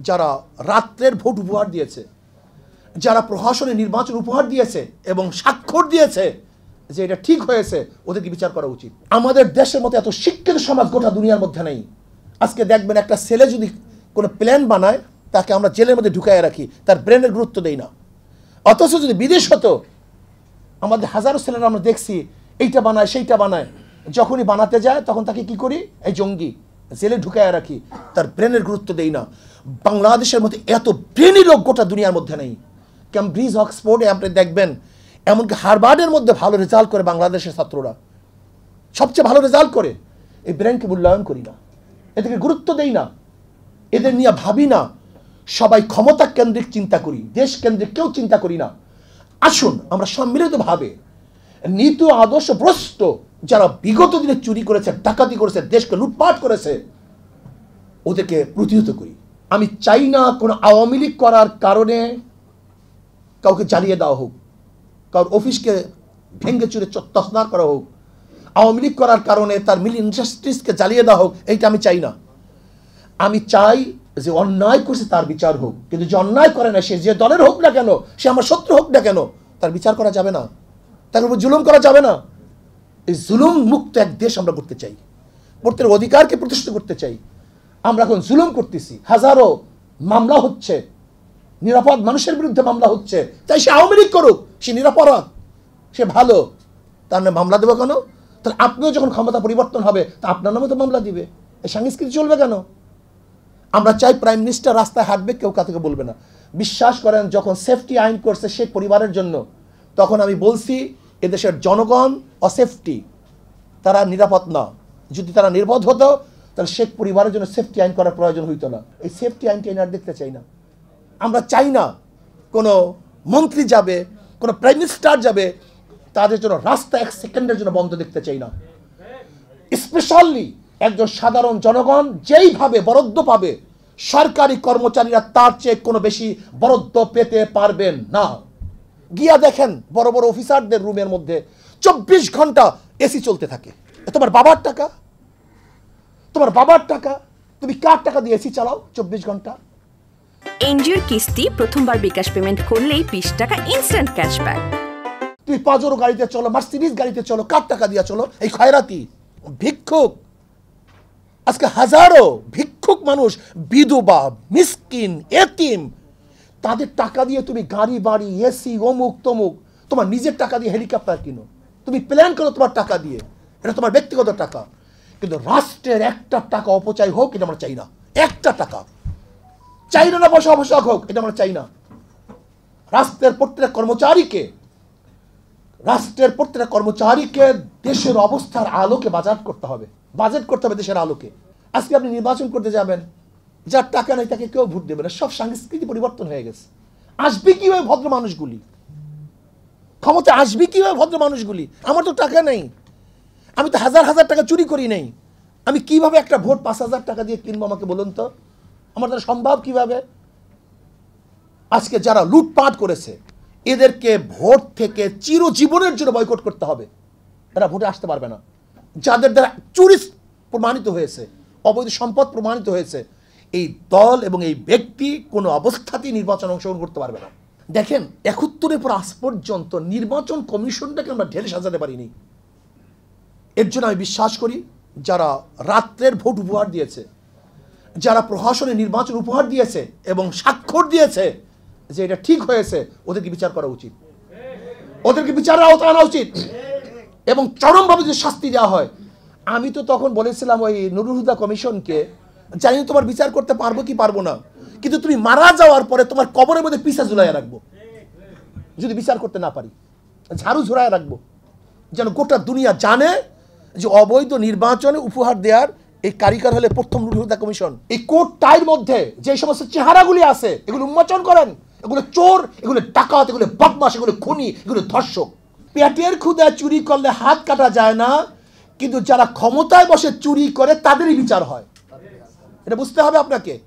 যারা রাত্রের ভোট উপহার দিয়েছে, যারা প্রশাসনে নির্বাচন উপহার দিয়েছে এবং স্বাক্ষর দিয়েছে যে এটা ঠিক হয়েছে, ওদেরকে বিচার করা উচিত। আমাদের দেশের মতো এত শিক্ষিত সমাজ গোটা দুনিয়ার মধ্যে নেই। আজকে দেখবেন একটা ছেলে যদি কোনো প্ল্যান বানায়, তাকে আমরা জেলের মধ্যে ঢুকাইয়া রাখি, তার ব্রেনের গুরুত্ব দেই না। অথচ যদি বিদেশ হতো, আমাদের হাজারো ছেলেরা আমরা দেখছি এইটা বানায় সেইটা বানায়, যখনই বানাতে যায় তখন তাকে কি করি, এই জঙ্গি, জেলে ঢুকাইয়া রাখি, তার ব্রেনের গুরুত্ব দেই না। বাংলাদেশের মধ্যে এত ব্রেনি লোক গোটা দুনিয়ার মধ্যে নেই। ক্যামব্রিজ, অক্সফোর্ডে আপনি দেখবেন, এমনকি হার্ভার্ডের মধ্যে ভালো রেজাল্ট করে বাংলাদেশের ছাত্ররা, সবচেয়ে ভালো রেজাল্ট করে। এই ব্রেনকে মূল্যায়ন করি না, এদেরকে গুরুত্ব দেই না, এদের নিয়ে ভাবি না। সবাই ক্ষমতা কেন্দ্রিক চিন্তা করি, দেশ কেন্দ্রিক কেউ চিন্তা করি না। আসুন আমরা সম্মিলিতভাবে নীতি আদর্শ ভ্রষ্ট যারা বিগত দিনে চুরি করেছে, ডাকাতি করেছে, দেশকে লুটপাট করেছে, ওদেরকে প্রতিহত করি। আমি চাই না কোনো আওয়ামী লীগ করার কারণে কাউকে জ্বালিয়ে দেওয়া হোক, কারোর অফিসকে ভেঙ্গে চুরে তছনছ করা হোক, আওয়ামী লীগ করার কারণে তার মিল ইন্ডাস্ট্রিজকে জ্বালিয়ে দেওয়া হোক। এইটা আমি চাই না। আমি চাই যে অন্যায় করছে তার বিচার হোক, কিন্তু যে অন্যায় করে না, সে যে দলের হোক না কেন, সে আমার শত্রু হোক না কেন, তার বিচার করা যাবে না, তার উপর জুলুম করা যাবে না। এই জুলুম মুক্ত এক দেশ আমরা করতে চাই, প্রত্যেকের অধিকারকে প্রতিষ্ঠিত করতে চাই। আমরা এখন জুলুম করতেছি, হাজারো মামলা হচ্ছে, নিরাপদ মানুষের বিরুদ্ধে মামলা হচ্ছে। তাই সে আওয়ামী লীগ করুক, সে নিরাপরাধ, সে ভালো, তার নামে মামলা দেবো কেন? তাহলে আপনিও যখন ক্ষমতা পরিবর্তন হবে, তা আপনার নামে তো মামলা দিবে। এই সংস্কৃতি চলবে কেন? আমরা চাই প্রাইম মিনিস্টার রাস্তায় হাঁটবে, কেউ কাউকে বলবে না। বিশ্বাস করেন, যখন সেফটি আইন করছে শেখ পরিবারের জন্য, তখন আমি বলছি এদেশের জনগণ অসেফটি, তারা নিরাপদ না। যদি তারা নিরাপদ হতো, তাহলে শেখ পরিবারের জন্য সেফটি আইন করার প্রয়োজন হইতো না। এই সেফটি আইনটি আর দেখতে চাই না। আমরা চাই না কোনো মন্ত্রী যাবে, কোনো প্রাইম মিনিস্টার যাবে, তাদের জন্য রাস্তা এক সেকেন্ডের জন্য বন্ধ দেখতে চাই না। স্পেশালি একজন সাধারণ জনগণ যেইভাবে বরাদ্দ পাবে, সরকারি কর্মচারীরা তার চেয়ে কোনো বেশি বরাদ্দ পেতে পারবেন না। গিয়া দেখেন বড় বড় অফিসারদের রুমের মধ্যে 24 ঘন্টা এসি চলতে থাকে। তোমার বাবার টাকা, তোমার বাবার টাকা, তুমি কার টাকা দিয়ে এসি চালাও 24 ঘন্টা? এনজিওর কিস্তি প্রথমবার বিকাশ পেমেন্ট করলেই 20 টাকা ইনস্ট্যান্ট ক্যাশব্যাক। তুমি পাজরো গাড়িতে চলো, মার্সিডিজ গাড়িতে চলো, কার টাকা দিয়ে চলো? এই খয়রাতি ভিক্ষুক। আজকে হাজারো ভিক্ষুক মানুষ, বিধবা, মিসকিন, এতিম, তাদের টাকা দিয়ে তুমি গাড়ি বাড়ি, এসি, অমুক তমুক, তোমার নিজের টাকা দিয়ে হেলিকপ্টার কিনো, তুমি প্ল্যান করো তোমার টাকা দিয়ে, এটা তোমার ব্যক্তিগত টাকা। কিন্তু রাষ্ট্রের একটা টাকা অপচয় হোক, এটা আমরা চাই না। একটা টাকা চাই না, পয়সা অপচয় হোক, এটা আমরা চাই না। রাষ্ট্রের প্রত্যেকটা কর্মচারীকে দেশের অবস্থার আলোকে বাজেট করতে হবে দেশের আলোকে। আজকে আপনি নির্বাচন করতে যাবেন, যার টাকা নেই তাকে কেউ ভোট দেবে না। সব সংস্কৃতি পরিবর্তন হয়ে গেছে। আসবে কিভাবে ভদ্র মানুষগুলি ক্ষমতা? আসবে কিভাবে ভদ্র মানুষগুলি? আমার তো টাকা নেই, আমি তো হাজার হাজার টাকা চুরি করি নেই, আমি কিভাবে একটা ভোট 5,000 টাকা দিয়ে কিনবো? আমাকে বলুন তো, আমার দ্বারা সম্ভব কিভাবে? আজকে যারা লুটপাট করেছে, এদেরকে ভোট থেকে চিরজীবনের জন্য বয়কট করতে হবে। এরা ভোটে আসতে পারবে না। যাদের দ্বারা চুরি প্রমাণিত হয়েছে, অবৈধ সম্পদ প্রমাণিত হয়েছে, এই দল এবং এই ব্যক্তি কোনো অবস্থাতেই নির্বাচন অংশগ্রহণ করতে পারবে না। দেখেন, 71-এর পর আজ পর্যন্ত নির্বাচন কমিশনটাকে আমরা ঢেলে সাজাতে পারিনি। এর জন্য আমি বিশ্বাস করি, যারা রাত্রের ভোট উপহার দিয়েছে, যারা প্রশাসনে নির্বাচন উপহার দিয়েছে এবং স্বাক্ষর দিয়েছে যে এটা ঠিক হয়েছে, ওদেরকে বিচার করা উচিত, ওদেরকে বিচারের আওতায় আনা উচিত এবং চরমভাবে যে শাস্তি দেওয়া হয়। আমি তো তখন বলেছিলাম ওই নুরুল হুদা কমিশনকে, জানি না তোমার বিচার করতে পারবো কি পারবো না, কিন্তু তুমি মারা যাওয়ার পরে তোমার কবরের মধ্যে পিছা ঝুলাইয়া রাখবো। যদি বিচার করতে না পারি, ঝাড়ু ঝুলাইয়া রাখবো, যেন গোটা দুনিয়া জানে যে অবৈধ নির্বাচনে উপহার দেওয়ার এই কারিগর হলে প্রথম নুরুল হুদা কমিশন। এই কোর্ট টাইর মধ্যে যে সমস্ত চেহারাগুলি আছে, এগুলো উন্মোচন করেন। এগুলো চোর, এগুলো ডাকাত, এগুলো বদমাশ, এগুলো খুনি, এগুলো ধর্ষক। পেটের ক্ষুধা চুরি করলে হাত কাটা যায় না, কিন্তু যারা ক্ষমতায় বসে চুরি করে তাদেরই বিচার হয়। এটা বুঝতে হবে আপনাকে।